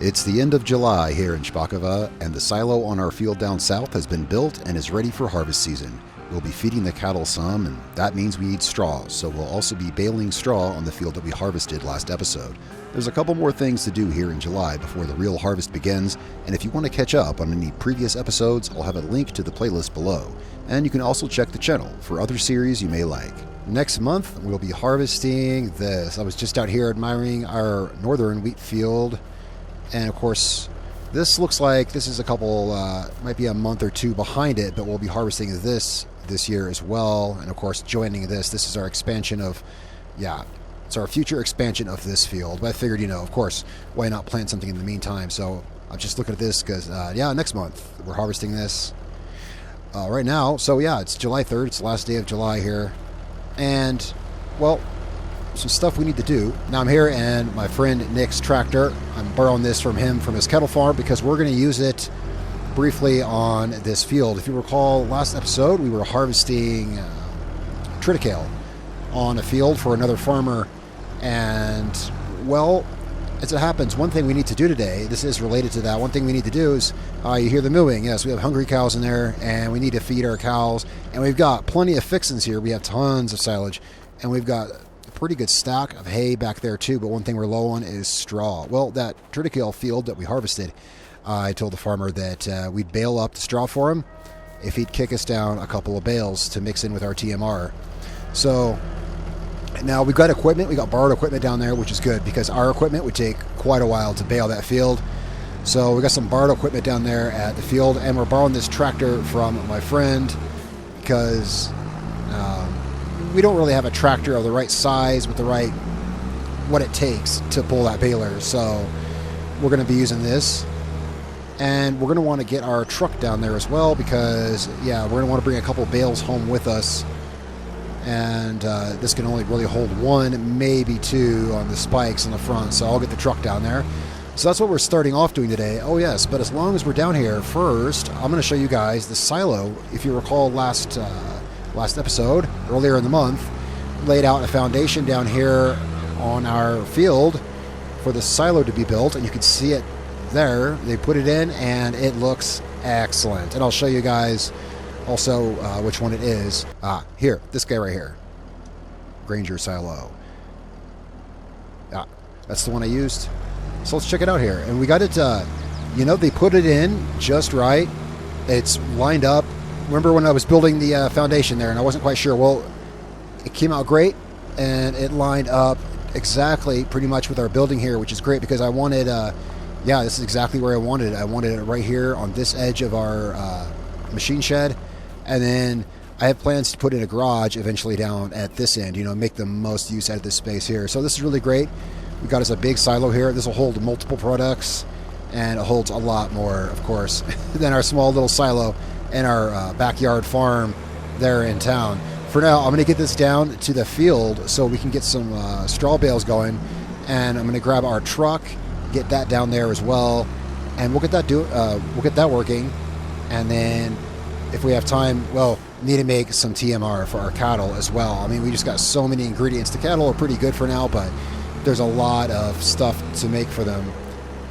It's the end of July here in Szpakowo, and the silo on our field down south has been built and is ready for harvest season. We'll be feeding the cattle some, and that means we need straw, so we'll also be baling straw on the field that we harvested last episode. There's a couple more things to do here in July before the real harvest begins, and if you want to catch up on any previous episodes, I'll have a link to the playlist below. And you can also check the channel for other series you may like. Next month, we'll be harvesting this. I was just out here admiring our northern wheat field. And of course, this looks like this is a couple, might be a month or two behind it, but we'll be harvesting this year as well. And of course, joining this is our expansion of, it's our future expansion of this field. But I figured, of course, why not plant something in the meantime? So I'm just looking at this because, next month we're harvesting this right now. So it's July 3rd. It's the last day of July here. And, well, some stuff we need to do. Now I'm here in my friend Nick's tractor. I'm borrowing this from him from his cattle farm because we're going to use it briefly on this field. If you recall, last episode we were harvesting triticale on a field for another farmer. And, well, as it happens, one thing we need to do today, this is related to that, one thing we need to do is, you hear the mooing. Yes, we have hungry cows in there, and we need to feed our cows. And we've got plenty of fixins here. We have tons of silage, and we've got a pretty good stack of hay back there too, but one thing we're low on is straw. Well, that triticale field that we harvested, I told the farmer that we'd bale up the straw for him if he'd kick us down a couple of bales to mix in with our TMR. So now we've got equipment. We got borrowed equipment down there, which is good because our equipment would take quite a while to bale that field. So we got some borrowed equipment down there at the field, and we're borrowing this tractor from my friend because we don't really have a tractor of the right size with the right what it takes to pull that baler. So we're going to be using this, and we're going to want to get our truck down there as well because we're going to want to bring a couple bales home with us. And this can only really hold one, maybe two on the spikes in the front, so I'll get the truck down there. So that's what we're starting off doing today. Oh yes, but as long as we're down here, first I'm going to show you guys the silo. If you recall last episode, earlier in the month, laid out a foundation down here on our field for the silo to be built, and you can see it there. They put it in, and it looks excellent. And I'll show you guys also which one it is. Here, this guy right here, Granger Silo. That's the one I used. So let's check it out here. And we got it, they put it in just right. It's lined up. Remember when I was building the foundation there and I wasn't quite sure? Well, it came out great, and it lined up exactly pretty much with our building here, which is great because I wanted, this is exactly where I wanted it. I wanted it right here on this edge of our machine shed. And then I have plans to put in a garage eventually down at this end, make the most use out of this space here. So this is really great. We got us a big silo here. This will hold multiple products, and it holds a lot more, of course, than our small little silo in our backyard farm there in town. For now, I'm going to get this down to the field so we can get some straw bales going, and I'm going to grab our truck, get that down there as well, and we'll get that working, and then if we have time, need to make some TMR for our cattle as well. I mean, we just got so many ingredients. The cattle are pretty good for now, but there's a lot of stuff to make for them.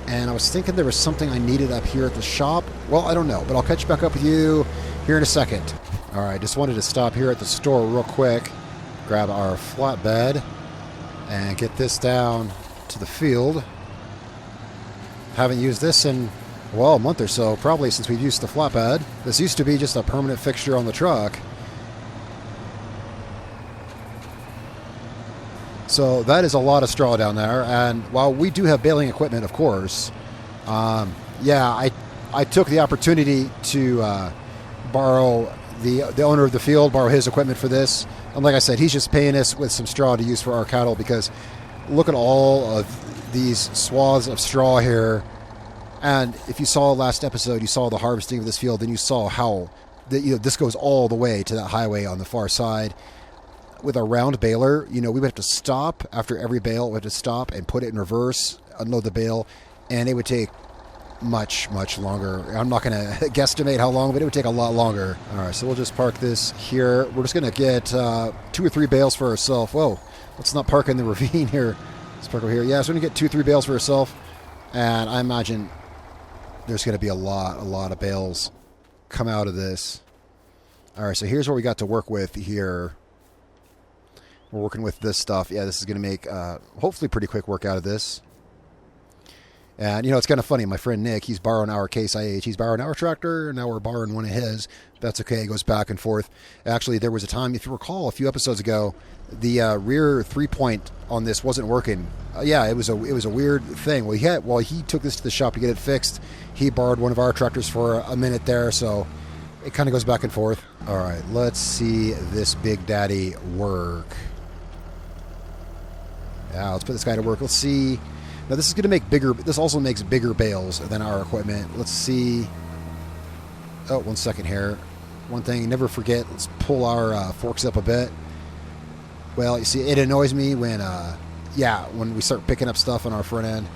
And I was thinking there was something I needed up here at the shop. Well, I don't know, but I'll catch back up with you here in a second. All right, just wanted to stop here at the store real quick, grab our flatbed, and get this down to the field. Haven't used this in a month or so, probably since we've used the flatbed. This used to be just a permanent fixture on the truck. So that is a lot of straw down there. And while we do have baling equipment, of course, I took the opportunity to borrow the owner of the field, borrow his equipment for this. And like I said, he's just paying us with some straw to use for our cattle because look at all of these swaths of straw here. And if you saw last episode, you saw the harvesting of this field, then you saw how this goes all the way to that highway on the far side. With a round baler, we would have to stop after every bale. We would have to stop and put it in reverse, unload the bale, and it would take much, much longer. I'm not going to guesstimate how long, but it would take a lot longer. All right, so we'll just park this here. We're just going to get 2 or 3 bales for ourselves. Whoa, let's not park in the ravine here. Let's park over here. Yeah, so we're going to get 2 or 3 bales for ourselves. And I imagine there's going to be a lot of bales come out of this. All right, so here's what we got to work with here. We're working with this stuff. Yeah, this is going to make hopefully pretty quick work out of this. And, you know, it's kind of funny. My friend Nick, he's borrowing our Case IH. He's borrowing our tractor, and now we're borrowing one of his. That's okay. It goes back and forth. Actually, there was a time, if you recall, a few episodes ago, the rear 3-point on this wasn't working. Yeah, it was a weird thing. While he took this to the shop to get it fixed, he borrowed one of our tractors for a minute there, so it kind of goes back and forth. All right, let's see this big daddy work. Yeah, let's put this guy to work. Let's see. Now this is going to make bigger. This also makes bigger bales than our equipment. Let's see. Oh, 1 second here. One thing, never forget. Let's pull our forks up a bit. Well, you see, it annoys me when, when we start picking up stuff on our front end.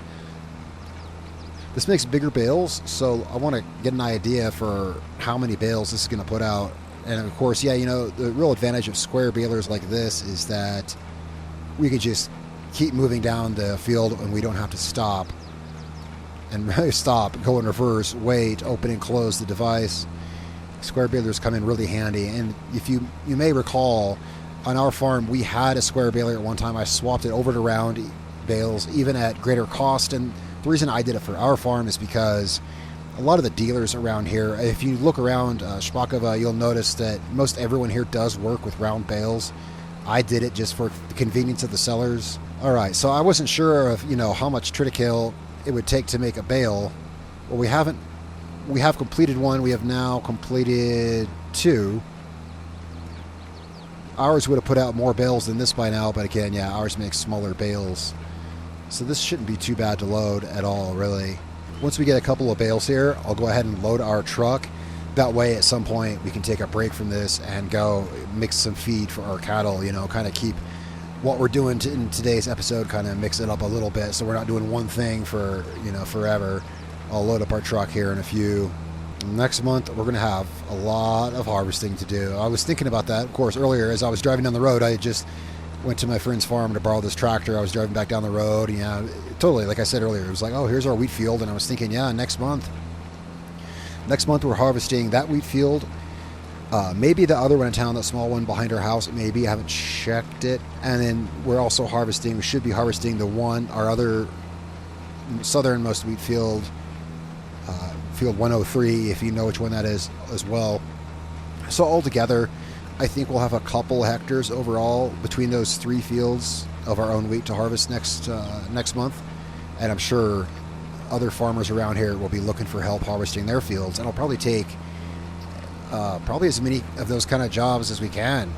This makes bigger bales, so I want to get an idea for how many bales this is going to put out. And of course, yeah, you know, the real advantage of square balers like this is that we could just keep moving down the field and we don't have to stop and go in reverse, wait, open and close the device. Square balers come in really handy. And if you may recall, on our farm we had a square baler at one time. I swapped it over to round bales even at greater cost, and the reason I did it for our farm is because a lot of the dealers around here, if you look around Szpakowo, you'll notice that most everyone here does work with round bales. I did it just for the convenience of the sellers. All right, so I wasn't sure of, you know, how much Triticale it would take to make a bale. Well, we have completed one. We have now completed 2. Ours would have put out more bales than this by now, but again, yeah, ours makes smaller bales. So this shouldn't be too bad to load at all, really. Once we get a couple of bales here, I'll go ahead and load our truck. That way, at some point, we can take a break from this and go mix some feed for our cattle, you know, kind of keep what we're doing in today's episode, kind of mix it up a little bit so we're not doing one thing for, you know, forever. I'll load up our truck here in a few. Next month, we're going to have a lot of harvesting to do. I was thinking about that, of course, earlier as I was driving down the road. I just went to my friend's farm to borrow this tractor. I was driving back down the road. Yeah, totally, like I said earlier, it was like, oh, here's our wheat field. And I was thinking, yeah, next month we're harvesting that wheat field. Maybe the other one in town, that small one behind our house, maybe. I haven't checked it. And then we should be harvesting our other southernmost wheat field, field 103, if you know which one that is as well. So altogether, I think we'll have a couple hectares overall between those 3 fields of our own wheat to harvest next month. And I'm sure other farmers around here will be looking for help harvesting their fields. And I'll probably take probably as many of those kind of jobs as we can.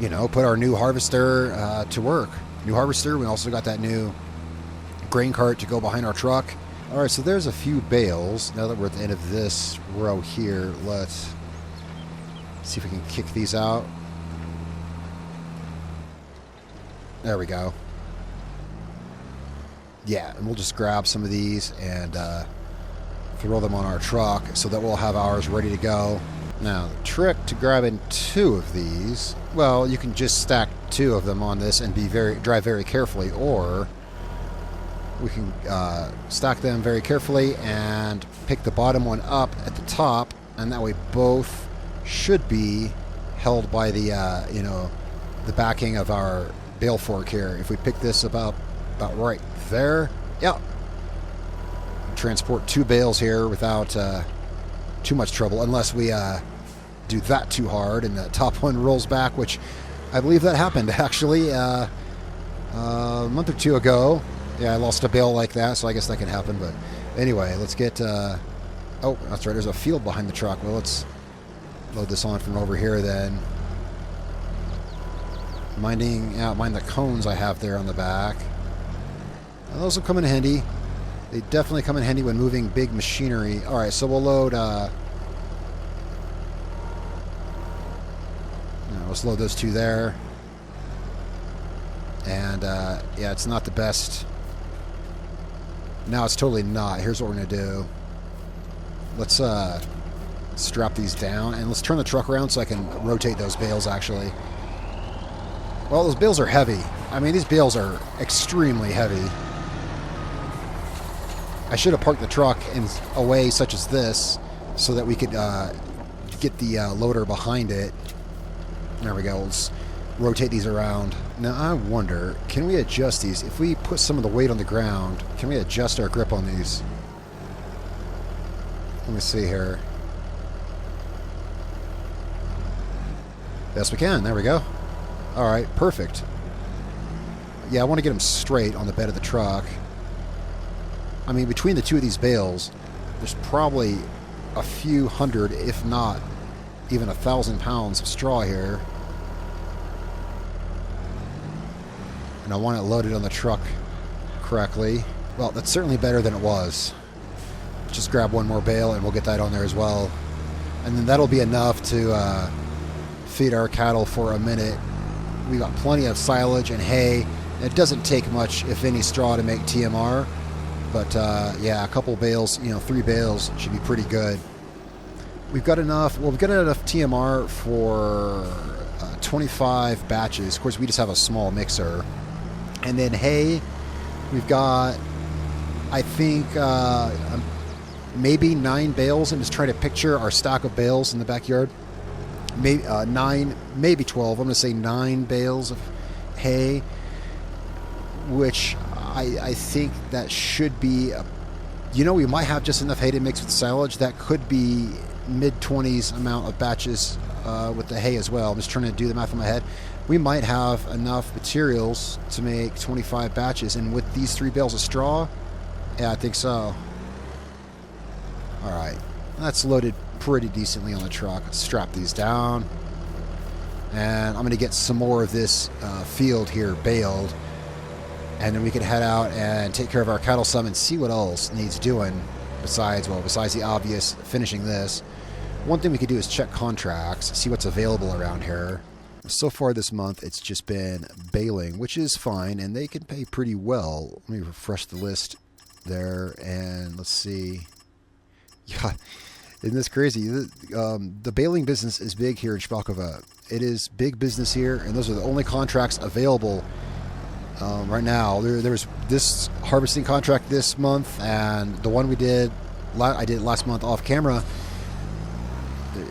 You know, put our new harvester to work. New harvester. We also got that new grain cart to go behind our truck. All right, so there's a few bales. Now that we're at the end of this row here, let's see if we can kick these out. There we go. Yeah, and we'll just grab some of these and throw them on our truck so that we'll have ours ready to go. Now, the trick to grabbing 2 of these, well, you can just stack 2 of them on this and drive very carefully, or we can stack them very carefully and pick the bottom one up at the top, and that way both should be held by the the backing of our bale fork here. If we pick this about right there, yeah, transport 2 bales here without too much trouble, unless we do that too hard and the top one rolls back, which I believe that happened actually a month or 2 ago. Yeah, I lost a bale like that, so I guess that can happen. But anyway, let's get... oh, that's right, there's a field behind the truck. Well, let's load this on from over here then. Mind the cones I have there on the back. And those will come in handy. They definitely come in handy when moving big machinery. All right, so we'll load... let's load those 2 there. And, yeah, it's not the best... No, it's totally not. Here's what we're going to do. Let's strap these down, and let's turn the truck around so I can rotate those bales, actually. Well, those bales are heavy. I mean, these bales are extremely heavy. I should have parked the truck in a way such as this so that we could get the loader behind it. There we go. Let's rotate these around. Now I wonder, can we adjust these? If we put some of the weight on the ground, can we adjust our grip on these? Let me see here. Yes, we can. There we go. All right, perfect. Yeah, I want to get them straight on the bed of the truck. I mean, between the two of these bales, there's probably a few hundred, if not even 1,000 pounds of straw here. And I want it loaded on the truck correctly. Well, that's certainly better than it was. Just grab one more bale and we'll get that on there as well. And then that'll be enough to feed our cattle for a minute. We got plenty of silage and hay. It doesn't take much, if any, straw to make TMR. But yeah, a couple bales, 3 bales should be pretty good. We've got enough, we've got enough TMR for 25 batches. Of course, we just have a small mixer. And then hay, we've got, I think, maybe 9 bales. I'm just trying to picture our stock of bales in the backyard. Maybe 9, maybe 12. I'm going to say 9 bales of hay, which I think that should be, we might have just enough hay to mix with silage. That could be mid-20s amount of batches with the hay as well. I'm just trying to do the math in my head. We might have enough materials to make 25 batches, and with these 3 bales of straw, yeah, I think so. All right, that's loaded pretty decently on the truck. Let's strap these down, and I'm going to get some more of this field here baled, and then we can head out and take care of our cattle some and see what else needs doing besides the obvious finishing this. One thing we could do is check contracts, see what's available around here. So far this month, it's just been baling, which is fine, and they can pay pretty well. Let me refresh the list there, and let's see. Yeah, isn't this crazy? The baling business is big here in Szpakowo. It is big business here, and those are the only contracts available right now. There's this harvesting contract this month, and the one I did last month off camera.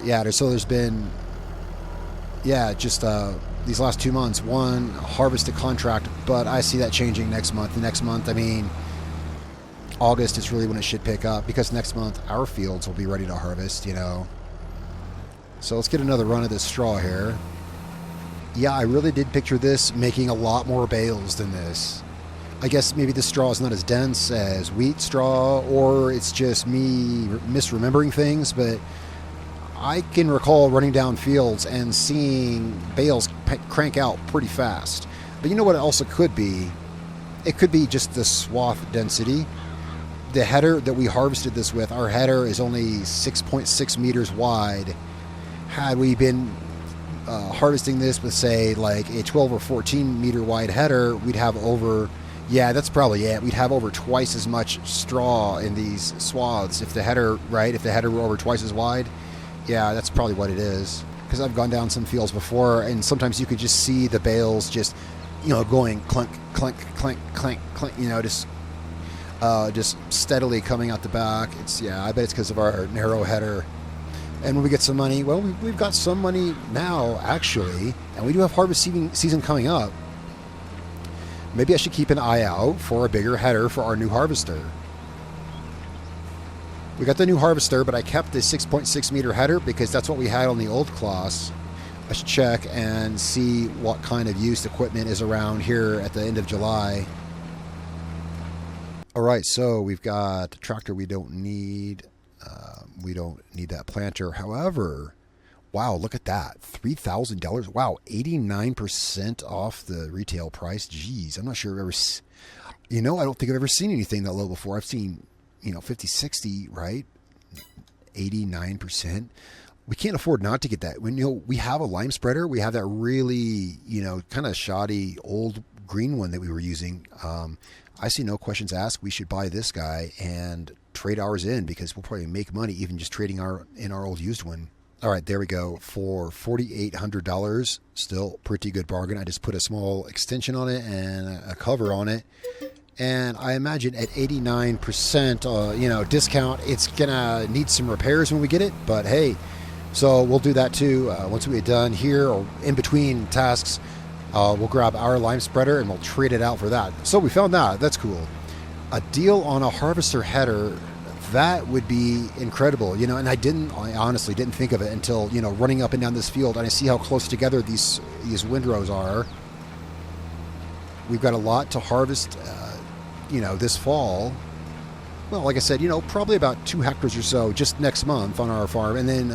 Yeah, there's been, just these last 2 months, one harvested contract, but I see that changing next month. The next month, I mean, August is really when it should pick up, because next month our fields will be ready to harvest, So let's get another run of this straw here. Yeah, I really did picture this making a lot more bales than this. I guess maybe this straw is not as dense as wheat straw, or it's just me misremembering things, but I can recall running down fields and seeing bales crank out pretty fast. But you know what it also could be? It could be just the swath density. The header that we harvested this with, our header is only 6.6 meters wide. Had we been harvesting this with, say, like a 12 or 14 meter wide header, we'd have over, that's probably it. We'd have over twice as much straw in these swaths if the header were over twice as wide. Yeah, that's probably what it is. Because I've gone down some fields before, and sometimes you could just see the bales just, going clunk, clunk, clank, clank, clank, just steadily coming out the back. I bet it's because of our narrow header. And when we get some money, well, we've got some money now, actually, and we do have harvest season coming up. Maybe I should keep an eye out for a bigger header for our new harvester. We got the new harvester, but I kept the 6.6 meter header because that's what we had on the old class. I should check and see what kind of used equipment is around here at the end of July. All right, so we've got the tractor we don't need. We don't need that planter. However, wow, look at that. $3,000. Wow, 89% off the retail price. Jeez, I'm not sure I've ever... I don't think I've ever seen anything that low before. I've seen, 50, 60, right? 89%. We can't afford not to get that. When we have a lime spreader, we have that really, kind of shoddy old green one that we were using. I see no questions asked. We should buy this guy and trade ours in, because we'll probably make money even just trading our old used one. All right, there we go. For $4,800, still pretty good bargain. I just put a small extension on it and a cover on it. And I imagine at 89%, discount, it's gonna need some repairs when we get it. But hey, so we'll do that too. Once we get done here or in between tasks, we'll grab our lime spreader and we'll trade it out for that. So we found that. That's cool. A deal on a harvester header, that would be incredible, and I honestly didn't think of it until, running up and down this field, and I see how close together these windrows are. We've got a lot to harvest, this fall. Well, like I said, probably about 2 hectares or so just next month on our farm. And then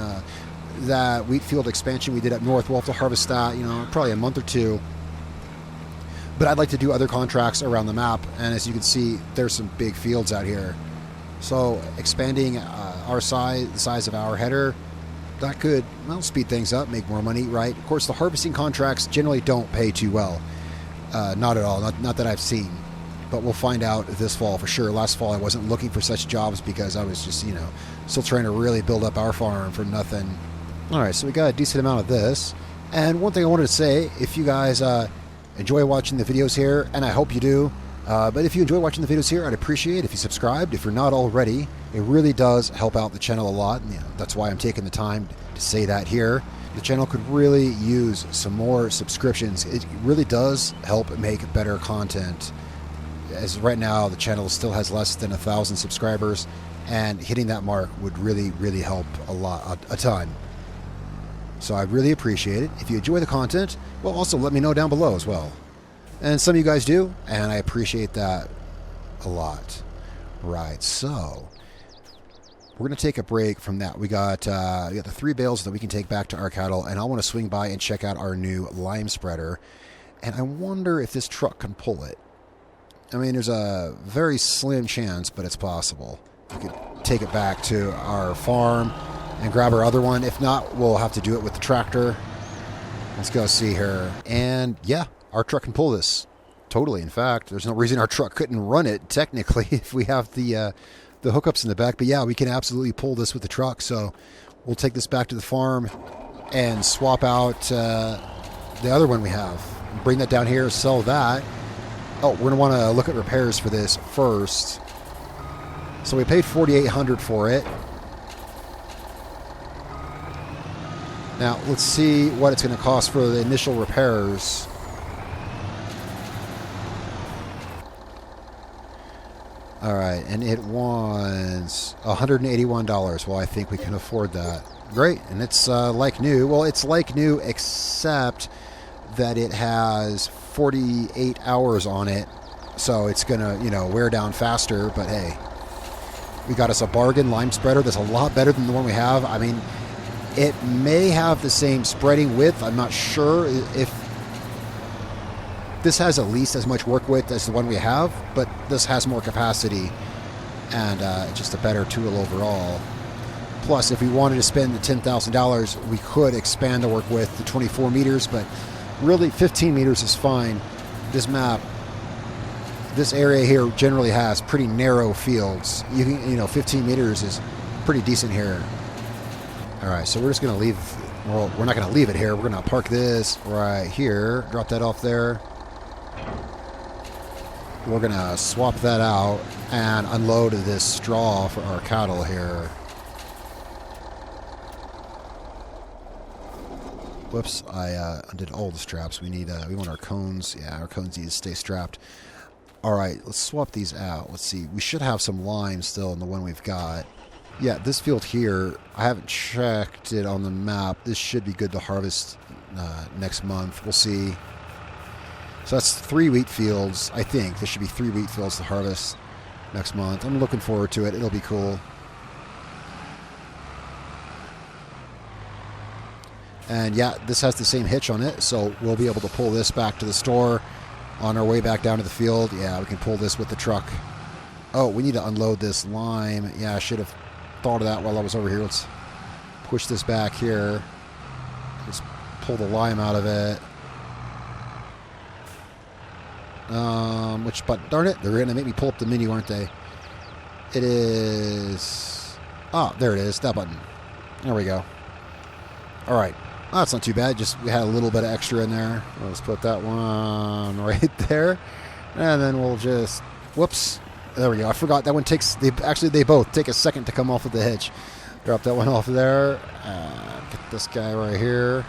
that wheat field expansion we did up north, we'll have to harvest that, probably a month or two. But I'd like to do other contracts around the map. And as you can see, there's some big fields out here. So expanding the size of our header, that could, speed things up, make more money, right? Of course, the harvesting contracts generally don't pay too well. Not at all, not that I've seen. But we'll find out this fall for sure. Last fall I wasn't looking for such jobs because I was just, still trying to really build up our farm for nothing. All right, so we got a decent amount of this. And one thing I wanted to say, if you guys enjoy watching the videos here, and I hope you do, but if you enjoy watching the videos here, I'd appreciate if you subscribed. If you're not already, it really does help out the channel a lot. And, that's why I'm taking the time to say that here. The channel could really use some more subscriptions. It really does help make better content. As right now, the channel still has less than 1,000 subscribers, and hitting that mark would really, really help a ton. So I really appreciate it. If you enjoy the content, well, also let me know down below as well. And some of you guys do, and I appreciate that a lot. Right, so we're going to take a break from that. We got the 3 bales that we can take back to our cattle, and I want to swing by and check out our new lime spreader. And I wonder if this truck can pull it. I mean, there's a very slim chance, but it's possible. We could take it back to our farm and grab our other one. If not, we'll have to do it with the tractor. Let's go see here. And yeah, our truck can pull this. Totally. In fact, there's no reason our truck couldn't run it, technically, if we have the hookups in the back. But yeah, we can absolutely pull this with the truck. So we'll take this back to the farm and swap out the other one we have. Bring that down here, sell that. Oh, we're going to want to look at repairs for this first. So we paid $4,800 for it. Now, let's see what it's going to cost for the initial repairs. All right, and it was $181. Well, I think we can afford that. Great, and it's like new. Well, it's like new except that it has 48 hours on it, so it's gonna wear down faster. But hey, we got us a bargain lime spreader that's a lot better than the one we have. I mean, it may have the same spreading width. I'm not sure if this has at least as much work width as the one we have, but this has more capacity and just a better tool overall. Plus, if we wanted to spend the $10,000, we could expand the work width to 24 meters, but really 15 meters is fine. This map, this area here generally has pretty narrow fields. You can, 15 meters is pretty decent here. All right, so we're just going to leave, well, we're not going to leave it here. We're going to park this right here, drop that off there. We're going to swap that out and unload this straw for our cattle here. Whoops, I undid all the straps. We want our cones. Yeah, our cones need to stay strapped. All right, let's swap these out. Let's see. We should have some lime still in the one we've got. Yeah, this field here, I haven't checked it on the map. This should be good to harvest next month. We'll see. So that's 3 wheat fields, I think. There should be 3 wheat fields to harvest next month. I'm looking forward to it. It'll be cool. And yeah, this has the same hitch on it, so we'll be able to pull this back to the store on our way back down to the field. Yeah, we can pull this with the truck. Oh, we need to unload this lime. Yeah, I should have thought of that while I was over here. Let's push this back here. Let's pull the lime out of it. Which button? Darn it, they're going to make me pull up the menu, aren't they? It is... Oh, there it is, that button. There we go. All right. Oh, that's not too bad. Just we had a little bit of extra in there. Let's put that one right there. And then we'll just Whoops. There we go. I forgot that one takes... They both take a second to come off of the hitch. Drop that one off there. Get this guy right here.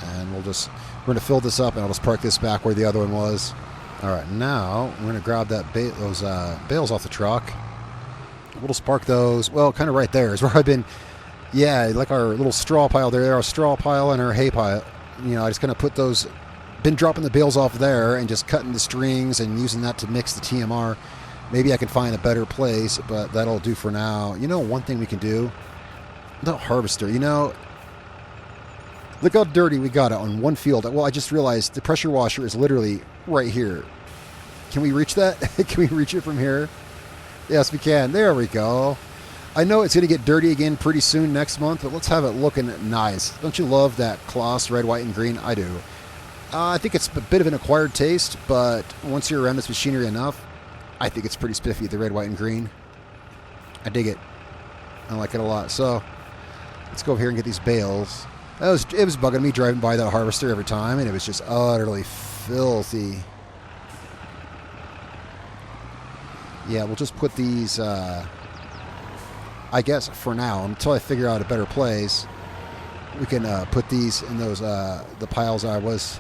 And we're going to fill this up, and I'll just park this back where the other one was. All right, now we're going to grab those bales off the truck. We'll just park those, well, kind of right there is where I've been, yeah, like our little straw pile there, our straw pile and our hay pile. You know, I just kind of put those, been dropping the bales off there and just cutting the strings and using that to mix the TMR. Maybe I can find a better place, but that'll do for now. You know, one thing we can do, the harvester, you know, look how dirty we got it on one field. Well, I just realized the pressure washer is literally right here. Can we reach that? Can we reach it from here? Yes, we can. There we go. I know it's going to get dirty again pretty soon next month, but let's have it looking nice. Don't you love that Kloss red, white, and green? I do. I think it's a bit of an acquired taste, but once you're around this machinery enough, I think it's pretty spiffy, the red, white, and green. I dig it. I like it a lot. So let's go over here and get these bales. It was bugging me driving by that harvester every time, and it was just utterly filthy. Yeah, we'll just put these, I guess for now, until I figure out a better place, we can put these in those, the piles I was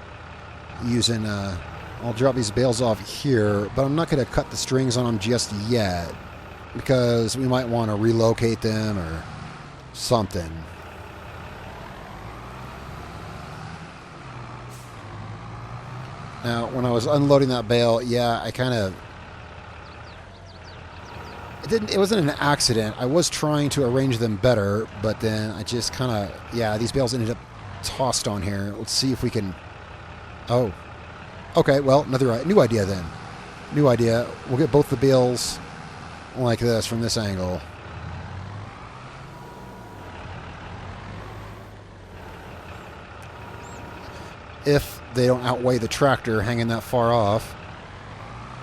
using. I'll drop these bales off here, but I'm not going to cut the strings on them just yet, because we might want to relocate them or something. Now, when I was unloading that bale, yeah, I kind of... It wasn't an accident. I was trying to arrange them better, but then I just kind of... Yeah, these bales ended up tossed on here. Let's see if we can... Oh. Okay, well, another new idea then. New idea. We'll get both the bales like this from this angle. If they don't outweigh the tractor hanging that far off.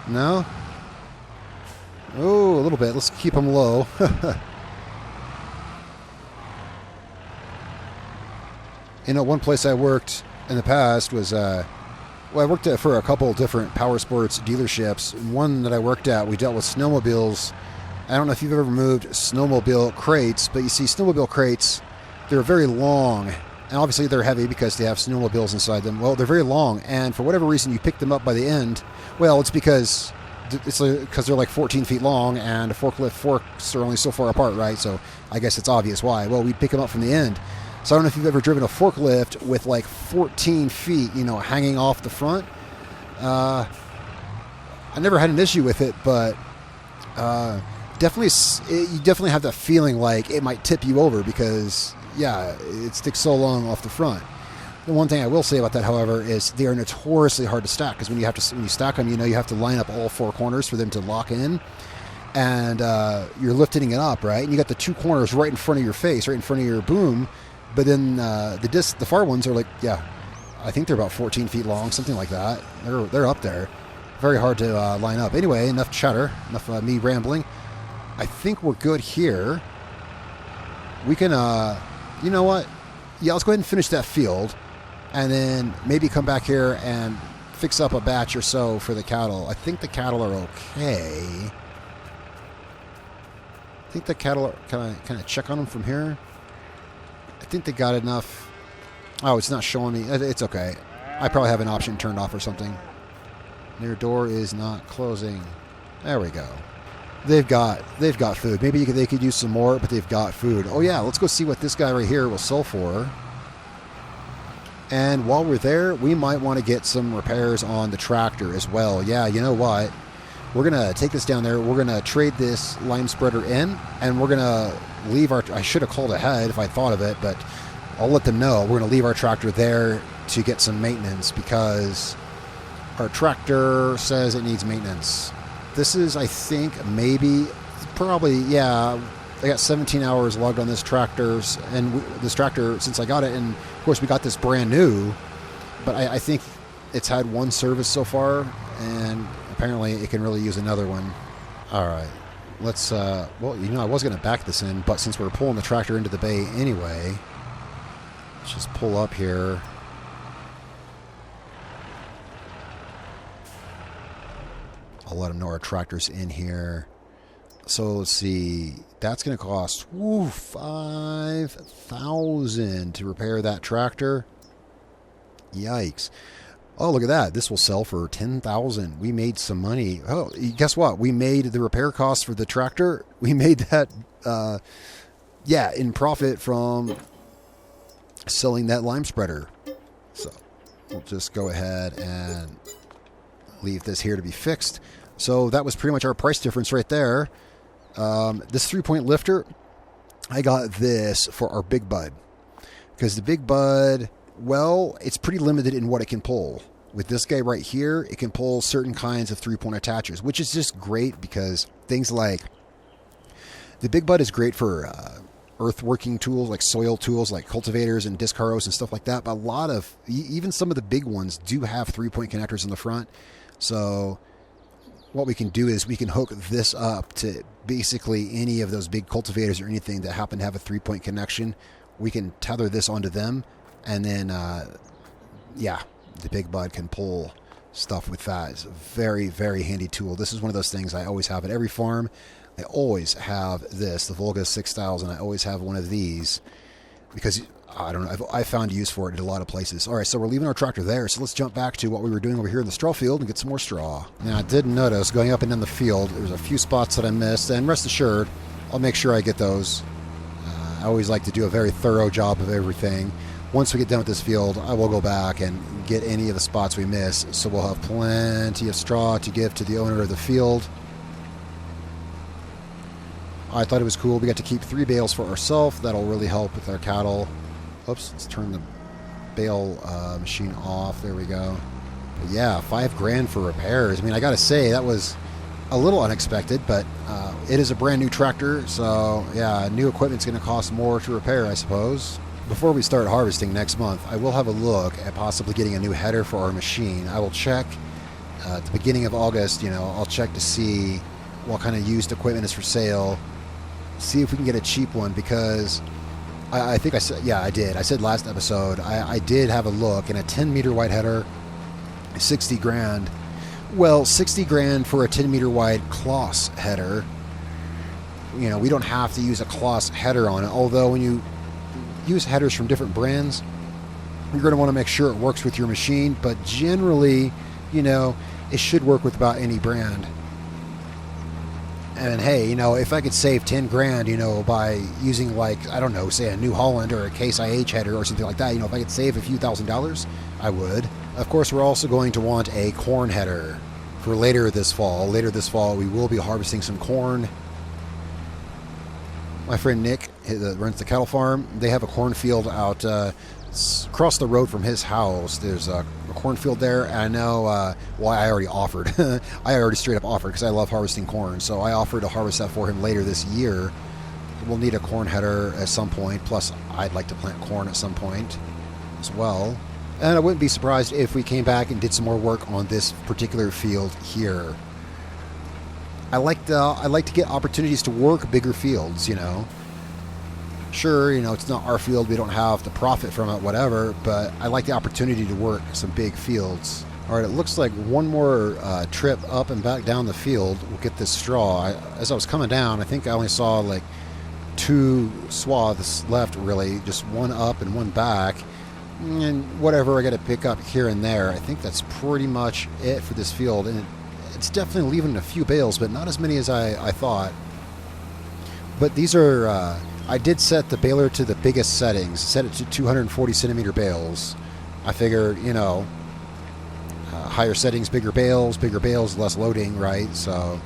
No? Oh, a little bit. Let's keep them low. You know, one place I worked in the past was, well, I worked for a couple different power sports dealerships. One that I worked at, we dealt with snowmobiles. I don't know if you've ever moved snowmobile crates, but you see snowmobile crates, they're very long. And obviously they're heavy because they have snowmobiles inside them. Well, they're very long, and for whatever reason you pick them up by the end. Well, it's because they're like 14 feet long, and a forklift forks are only so far apart, right? So I guess it's obvious why. Well, we'd pick them up from the end. So I don't know if you've ever driven a forklift with like 14 feet, you know, hanging off the front. I never had an issue with it, but you definitely have that feeling like it might tip you over because, yeah, it sticks so long off the front. The one thing I will say about that, however, is they are notoriously hard to stack because when you stack them, you know you have to line up all four corners for them to lock in, and you're lifting it up, right? And you got the two corners right in front of your face, right in front of your boom, but then the far ones are like, yeah, I think they're about 14 feet long, something like that. They're up there, very hard to line up. Anyway, enough chatter, enough me rambling. I think we're good here. We can, you know what? Yeah, let's go ahead and finish that field. And then maybe come back here and fix up a batch or so for the cattle. I think the cattle are okay. I think the cattle are... Can I kind of check on them from here? I think they got enough... Oh, it's not showing me. It's okay. I probably have an option turned off or something. Their door is not closing. There we go. They've got food. Maybe they could use some more, but they've got food. Oh yeah, let's go see what this guy right here will sell for. And while we're there, we might want to get some repairs on the tractor as well. Yeah, you know what? We're going to take this down there. We're going to trade this lime spreader in, and we're going to leave our... I should have called ahead if I thought of it, but I'll let them know. We're going to leave our tractor there to get some maintenance because our tractor says it needs maintenance. This is, I think, probably, yeah... I got 17 hours logged on this tractor, since I got it, and of course we got this brand new, but I think it's had one service so far, and apparently it can really use another one. All right, let's, well, you know, I was going to back this in, but since we're pulling the tractor into the bay anyway, let's just pull up here. I'll let them know our tractor's in here. So let's see. That's going to cost $5,000 to repair that tractor. Yikes. Oh, look at that. This will sell for $10,000. We made some money. Oh, guess what? We made the repair cost for the tractor. We made that, in profit from selling that lime spreader. So we'll just go ahead and leave this here to be fixed. So that was pretty much our price difference right there. This 3-point lifter, I got this for our Big Bud. Because the Big Bud, well, it's pretty limited in what it can pull. With this guy right here, it can pull certain kinds of 3-point attachers, which is just great because things like the Big Bud is great for earthworking tools, like soil tools, like cultivators and disc harrows and stuff like that. But a lot of, even some of the big ones do have 3-point connectors in the front. So what we can do is we can hook this up to basically any of those big cultivators or anything that happen to have a 3-point connection. We can tether this onto them, and then, the Big Bud can pull stuff with that. It's a very, very handy tool. This is one of those things I always have at every farm. I always have this, the Volga 6000. I always have one of these because, I don't know, I found use for it at a lot of places. All right, so we're leaving our tractor there, so let's jump back to what we were doing over here in the straw field and get some more straw. Now, I did notice going up and down the field, there's a few spots that I missed, and rest assured, I'll make sure I get those. I always like to do a very thorough job of everything. Once we get done with this field, I will go back and get any of the spots we miss, so we'll have plenty of straw to give to the owner of the field. I thought it was cool. We got to keep 3 bales for ourselves. That'll really help with our cattle. Oops, let's turn the bale machine off. There we go. But yeah, $5,000 for repairs. I mean, I got to say, that was a little unexpected, but it is a brand new tractor, so yeah, new equipment's going to cost more to repair, I suppose. Before we start harvesting next month, I will have a look at possibly getting a new header for our machine. I will check at the beginning of August, I'll check to see what kind of used equipment is for sale, see if we can get a cheap one, because I think I said, I did. I said last episode, I did have a look, and a 10-meter wide header, $60,000. Well, $60,000 for a 10-meter wide Kloss header. We don't have to use a Kloss header on it, although when you use headers from different brands, you're going to want to make sure it works with your machine, but generally, it should work with about any brand. And hey, if I could save $10,000, by using, like, I don't know, say a New Holland or a Case IH header or something like that, if I could save a few $1,000s, I would. Of course, we're also going to want a corn header for later this fall. Later this fall, we will be harvesting some corn. My friend Nick, that runs the cattle farm, they have a cornfield out across the road from his house. There's a cornfield there, and I know, I already offered. I already straight up offered because I love harvesting corn, so I offered to harvest that for him later this year. We'll need a corn header at some point, plus I'd like to plant corn at some point as well. And I wouldn't be surprised if we came back and did some more work on this particular field here. I like to get opportunities to work bigger fields, Sure, it's not our field, we don't have the profit from it, whatever, but I like the opportunity to work some big fields. All right, it looks like one more trip up and back down the field. We'll get this straw. As I was coming down, I think I only saw like 2 swaths left, really, just one up and one back. And whatever I got to pick up here and there, I think that's pretty much it for this field. And it's definitely leaving a few bales, but not as many as I thought. But these are, I did set the baler to the biggest settings, set it to 240 centimeter bales. I figured, higher settings, bigger bales, less loading, right? So,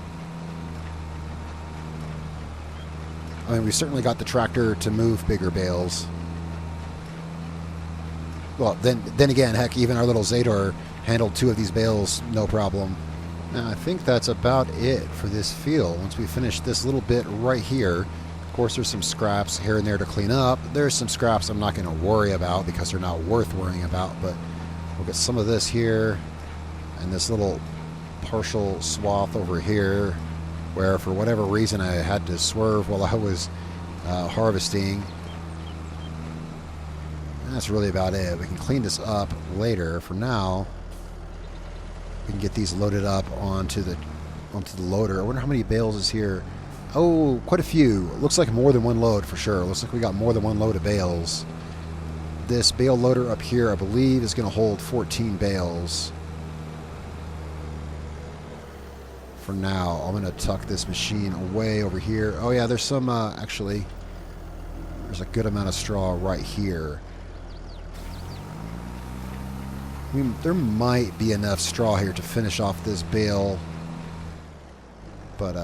I mean, we certainly got the tractor to move bigger bales. Well, then again, heck, even our little Zador handled 2 of these bales, no problem. Now, I think that's about it for this field. Once we finish this little bit right here, of course, there's some scraps here and there to clean up. There's some scraps I'm not going to worry about because they're not worth worrying about, but we'll get some of this here and this little partial swath over here where, for whatever reason, I had to swerve while I was harvesting. That's really about it. We can clean this up later. For now, we can get these loaded up onto the onto the loader. I wonder how many bales is here. Oh, quite a few. It looks like more than one load for sure. It looks like we got more than one load of bales. This bale loader up here, I believe, is going to hold 14 bales. For now, I'm going to tuck this machine away over here. Oh yeah, there's some, actually, there's a good amount of straw right here. I mean, there might be enough straw here to finish off this bale. But,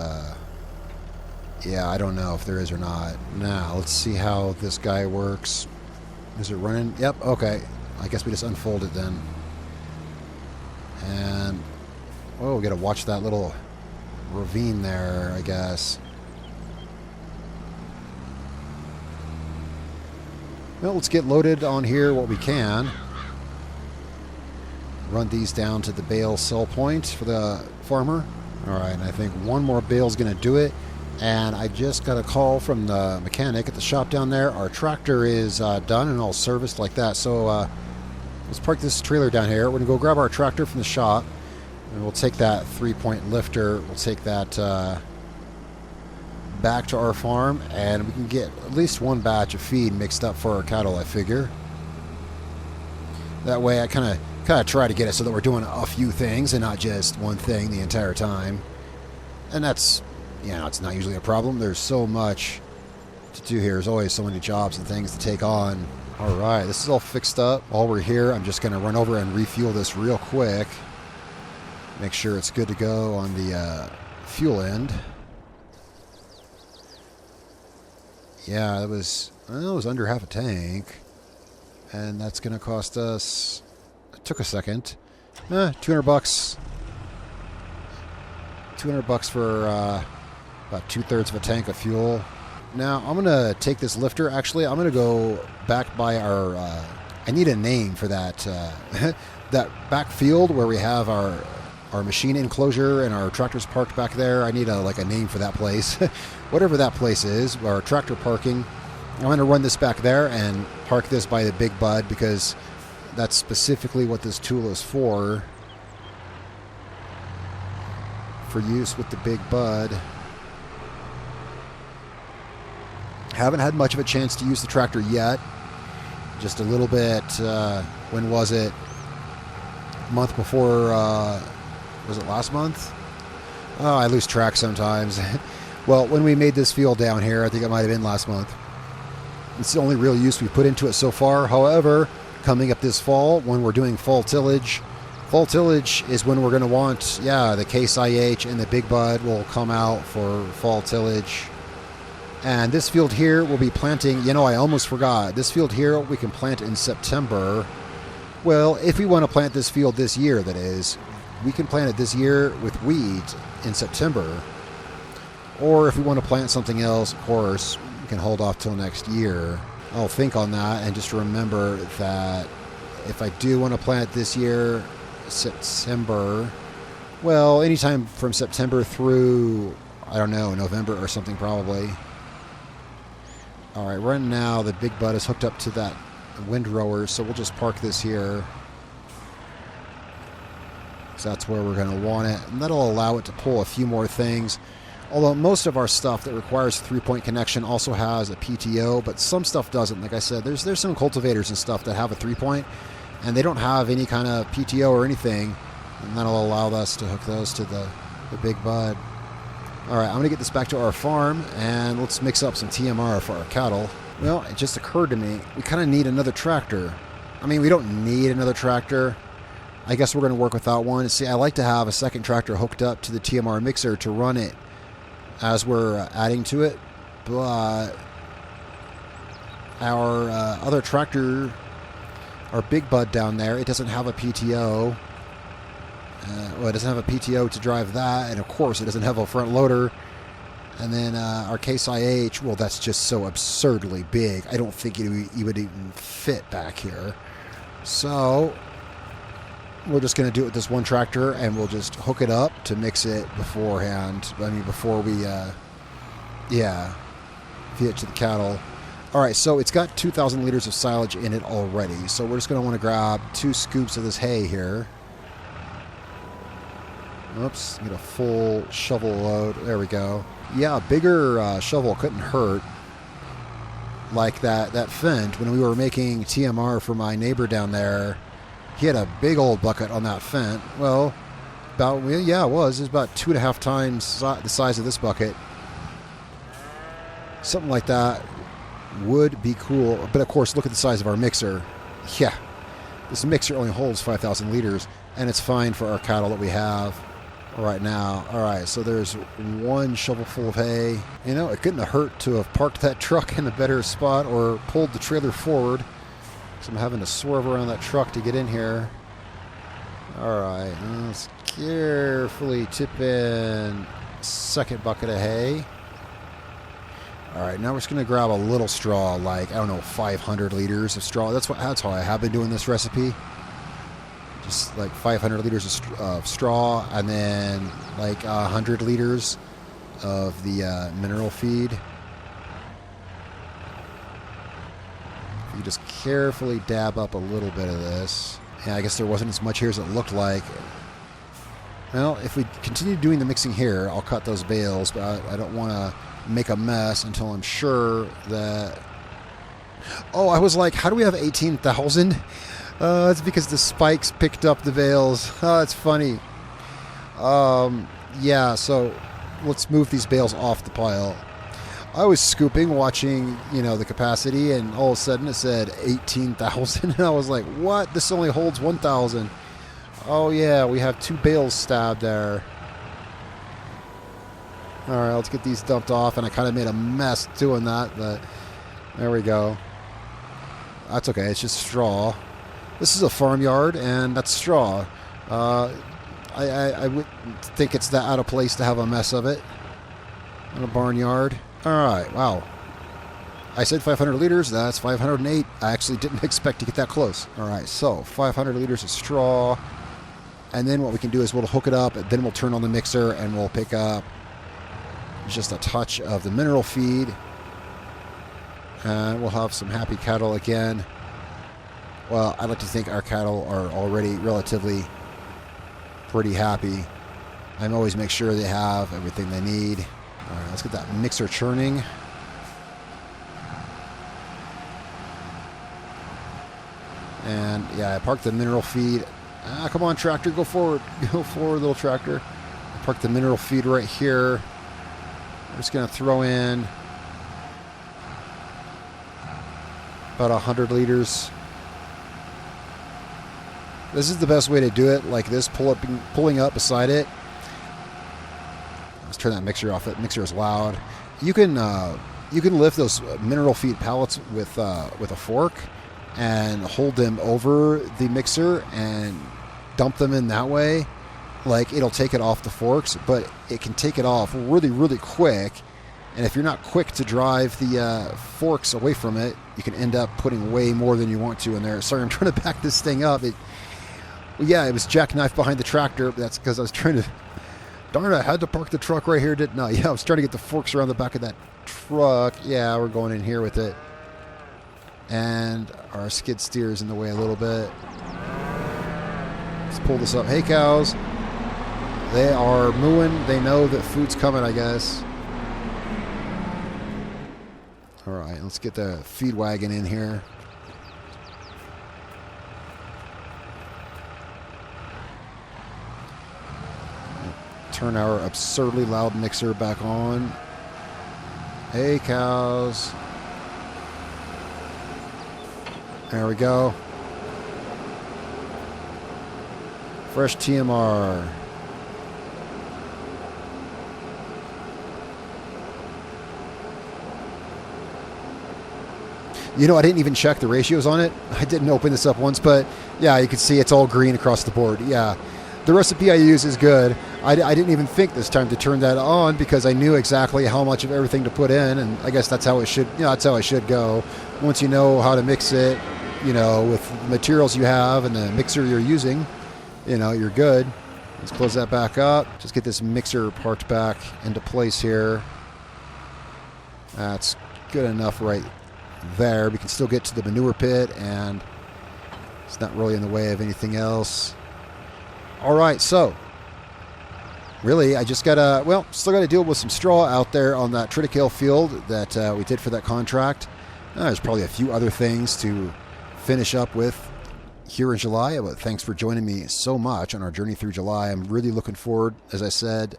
yeah, I don't know if there is or not. Now, let's see how this guy works. Is it running? Yep, okay. I guess we just unfold it then. And, oh, we got to watch that little ravine there, I guess. Well, let's get loaded on here what we can. Run these down to the bale sell point for the farmer. All right, and I think one more bale is going to do it. And I just got a call from the mechanic at the shop down there. Our tractor is done and all serviced like that. So let's park this trailer down here. We're going to go grab our tractor from the shop. And we'll take that 3-point lifter. We'll take that back to our farm. And we can get at least one batch of feed mixed up for our cattle, I figure. That way I kind of try to get it so that we're doing a few things and not just one thing the entire time. And that's... yeah, it's not usually a problem. There's so much to do here. There's always so many jobs and things to take on. All right, this is all fixed up. While we're here, I'm just going to run over and refuel this real quick. Make sure it's good to go on the fuel end. Yeah, it was under half a tank. And that's going to cost us... it took a second. $200. $200 for... about 2/3 of a tank of fuel. Now, I'm going to take this lifter. Actually, I'm going to go back by our... I need a name for that that back field where we have our machine enclosure and our tractors parked back there. I need a name for that place. Whatever that place is, our tractor parking. I'm going to run this back there and park this by the Big Bud because that's specifically what this tool is for use with the Big Bud. Haven't had much of a chance to use the tractor yet. Just a little bit. When was it? A month before. Was it last month? Oh, I lose track sometimes. Well, when we made this field down here, I think it might have been last month. It's the only real use we've put into it so far. However, coming up this fall, when we're doing fall tillage is when we're going to want, the Case IH and the Big Bud will come out for fall tillage. And this field here we'll be planting, I almost forgot. This field here we can plant in September. Well, if we want to plant this field this year, that is, we can plant it this year with weeds in September. Or if we want to plant something else, of course, we can hold off till next year. I'll think on that and just remember that if I do want to plant this year, September, well, anytime from September through, I don't know, November or something probably. All right, right now the Big Bud is hooked up to that windrower, so we'll just park this here. So that's where we're going to want it. And that'll allow it to pull a few more things. Although most of our stuff that requires a 3-point connection also has a PTO, but some stuff doesn't. Like I said, there's some cultivators and stuff that have a 3-point, and they don't have any kind of PTO or anything. And that'll allow us to hook those to the Big Bud. All right, I'm going to get this back to our farm, and let's mix up some TMR for our cattle. Well, it just occurred to me, we kind of need another tractor. I mean, we don't need another tractor. I guess we're going to work without one. See, I like to have a second tractor hooked up to the TMR mixer to run it as we're adding to it. But our other tractor, our Big Bud down there, it doesn't have a PTO. It doesn't have a PTO to drive that, and of course it doesn't have a front loader. And then our Case IH, well, that's just so absurdly big. I don't think it would even fit back here. So we're just going to do it with this one tractor, and we'll just hook it up to mix it beforehand. I mean, before we, feed it to the cattle. All right, so it's got 2,000 liters of silage in it already. So we're just going to want to grab 2 scoops of this hay here. Oops, get a full shovel load. There we go. Yeah, a bigger shovel couldn't hurt. Like that Fendt, when we were making TMR for my neighbor down there, he had a big old bucket on that Fendt. Well, yeah, it was about 2.5 times the size of this bucket. Something like that would be cool. But of course, look at the size of our mixer. Yeah, this mixer only holds 5,000 liters, and it's fine for our cattle that we have right now. All right, so there's one shovel full of hay. You know, it couldn't have hurt to have parked that truck in a better spot or pulled the trailer forward. So I'm having to swerve around that truck to get in here. All right, let's carefully tip in second bucket of hay. All right, now we're just gonna grab a little straw, like, I don't know, 500 liters of straw. That's how I have been doing this recipe. Just like 500 liters of straw, and then like 100 liters of the mineral feed. You just carefully dab up a little bit of this. Yeah, I guess there wasn't as much here as it looked like. Well, if we continue doing the mixing here, I'll cut those bales, but I don't want to make a mess until I'm sure that... Oh, I was like, how do we have 18,000? It's because the spikes picked up the bales. Oh, that's funny. Yeah, so let's move these bales off the pile. I was scooping, watching, the capacity, and all of a sudden it said 18,000. And I was like, what? This only holds 1,000. Oh, yeah, we have 2 bales stabbed there. All right, let's get these dumped off. And I kind of made a mess doing that, but there we go. That's okay. It's just straw. This is a farmyard, and that's straw. I wouldn't think it's that out of place to have a mess of it in a barnyard. All right, wow. I said 500 liters. That's 508. I actually didn't expect to get that close. All right, so 500 liters of straw. And then what we can do is we'll hook it up, and then we'll turn on the mixer, and we'll pick up just a touch of the mineral feed. And we'll have some happy cattle again. Well, I'd like to think our cattle are already relatively pretty happy. I always make sure they have everything they need. All right, let's get that mixer churning. And yeah, I parked the mineral feed. Come on, tractor, go forward. Go forward, little tractor. I parked the mineral feed right here. I'm just going to throw in about 100 liters. This is the best way to do it, like this, pulling up beside it. Let's turn that mixer off. That mixer is loud. You can lift those mineral feed pallets with a fork and hold them over the mixer and dump them in that way. Like, it'll take it off the forks, but it can take it off really, really quick. And if you're not quick to drive the forks away from it, you can end up putting way more than you want to in there. Sorry, I'm trying to back this thing up. Yeah, it was jackknifed behind the tractor. But that's because I was trying to... Darn, I had to park the truck right here, didn't I? Yeah, I was trying to get the forks around the back of that truck. Yeah, we're going in here with it. And our skid steer is in the way a little bit. Let's pull this up. Hey, cows. They are mooing. They know that food's coming, I guess. All right, let's get the feed wagon in here. Turn our absurdly loud mixer back on. Hey, cows. There we go. Fresh TMR. I didn't even check the ratios on it. I didn't open this up once, but yeah, you can see it's all green across the board. Yeah, the recipe I use is good. I didn't even think this time to turn that on because I knew exactly how much of everything to put in, and I guess that's how it should. That's how it should go. Once you know how to mix it, with the materials you have and the mixer you're using, you're good. Let's close that back up. Just get this mixer parked back into place here. That's good enough right there. We can still get to the manure pit, and it's not really in the way of anything else. All right, so really, I just gotta, well, still gotta deal with some straw out there on that Triticale field that we did for that contract. There's probably a few other things to finish up with here in July, but thanks for joining me so much on our journey through July. I'm really looking forward, as I said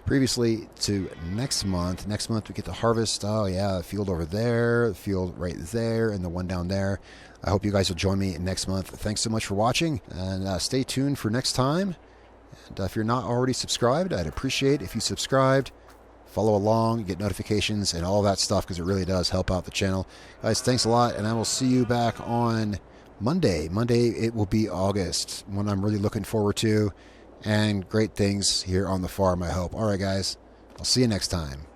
previously, to next month. Next month we get to harvest, oh yeah, the field over there, the field right there, and the one down there. I hope you guys will join me next month. Thanks so much for watching, and stay tuned for next time. And if you're not already subscribed, I'd appreciate if you subscribed, follow along, get notifications, and all that stuff, because it really does help out the channel. Guys, thanks a lot, and I will see you back on Monday. Monday, it will be August, one I'm really looking forward to, and great things here on the farm, I hope. All right, guys, I'll see you next time.